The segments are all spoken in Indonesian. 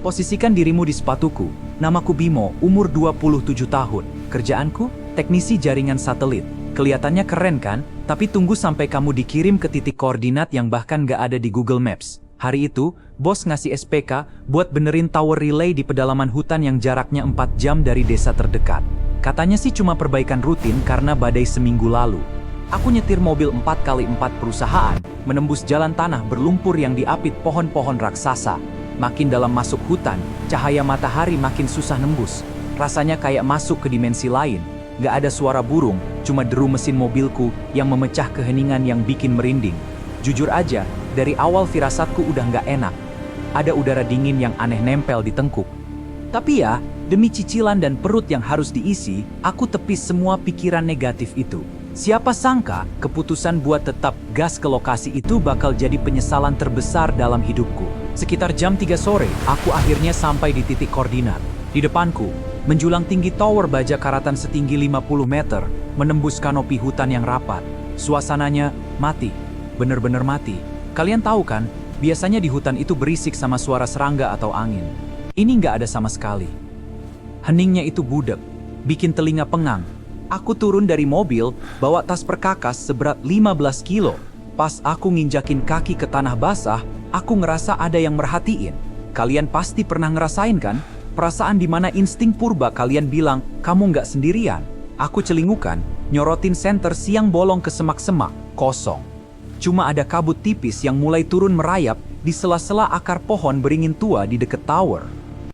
Posisikan dirimu di sepatuku. Namaku Bimo, umur 27 tahun. Kerjaanku, teknisi jaringan satelit. Kelihatannya keren kan? Tapi tunggu sampai kamu dikirim ke titik koordinat yang bahkan gak ada di Google Maps. Hari itu, bos ngasih SPK buat benerin tower relay di pedalaman hutan yang jaraknya 4 jam dari desa terdekat. Katanya sih cuma perbaikan rutin karena badai seminggu lalu. Aku nyetir mobil 4x4 perusahaan, menembus jalan tanah berlumpur yang diapit pohon-pohon raksasa. Makin dalam masuk hutan, cahaya matahari makin susah nembus. Rasanya kayak masuk ke dimensi lain. Gak ada suara burung, cuma deru mesin mobilku yang memecah keheningan yang bikin merinding. Jujur aja, dari awal firasatku udah gak enak. Ada udara dingin yang aneh nempel di tengkuk. Tapi ya, demi cicilan dan perut yang harus diisi, aku tepis semua pikiran negatif itu. Siapa sangka, keputusan buat tetap gas ke lokasi itu bakal jadi penyesalan terbesar dalam hidupku. Sekitar jam 3 sore, aku akhirnya sampai di titik koordinat. Di depanku, menjulang tinggi tower baja karatan setinggi 50 meter, menembus kanopi hutan yang rapat. Suasananya mati, bener-bener mati. Kalian tahu kan, biasanya di hutan itu berisik sama suara serangga atau angin. Ini nggak ada sama sekali. Heningnya itu budek, bikin telinga pengang. Aku turun dari mobil, bawa tas perkakas seberat 15 kilo. Pas aku nginjakin kaki ke tanah basah, aku ngerasa ada yang merhatiin. Kalian pasti pernah ngerasain kan? Perasaan dimana insting purba kalian bilang, kamu nggak sendirian. Aku celingukan, nyorotin senter siang bolong ke semak-semak, kosong. Cuma ada kabut tipis yang mulai turun merayap di sela-sela akar pohon beringin tua di deket tower.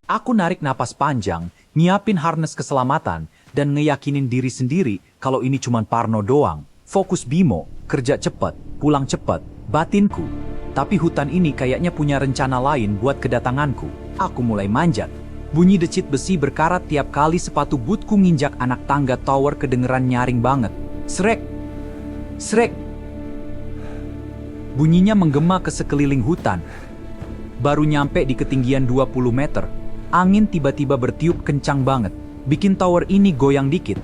Aku narik napas panjang, nyiapin harness keselamatan, dan ngeyakinin diri sendiri kalau ini cuma parno doang. Fokus Bimo, kerja cepet, pulang cepet, batinku. Tapi hutan ini kayaknya punya rencana lain buat kedatanganku. Aku mulai manjat. Bunyi decit besi berkarat tiap kali sepatu bootku nginjak anak tangga tower kedengeran nyaring banget. Srek! Srek! Bunyinya menggema ke sekeliling hutan. Baru nyampe di ketinggian 20 meter, angin tiba-tiba bertiup kencang banget, bikin tower ini goyang dikit.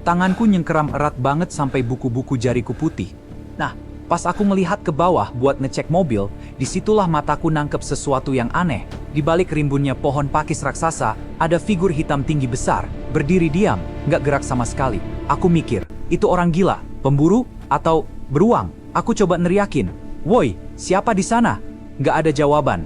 Tanganku nyengkeram erat banget sampai buku-buku jariku putih. Nah, pas aku ngelihat ke bawah buat ngecek mobil, disitulah mataku nangkep sesuatu yang aneh. Di balik rimbunnya pohon pakis raksasa, ada figur hitam tinggi besar, berdiri diam, nggak gerak sama sekali. Aku mikir, itu orang gila, pemburu, atau beruang? Aku coba neriakin, "Woi, siapa di sana?" Nggak ada jawaban.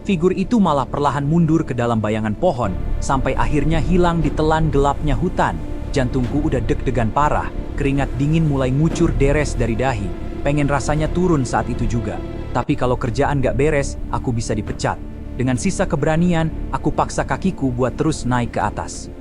Figur itu malah perlahan mundur ke dalam bayangan pohon, sampai akhirnya hilang di telan gelapnya hutan. Jantungku udah deg-degan parah, keringat dingin mulai ngucur deres dari dahi. Pengen rasanya turun saat itu juga. Tapi kalau kerjaan nggak beres, aku bisa dipecat. Dengan sisa keberanian, aku paksa kakiku buat terus naik ke atas.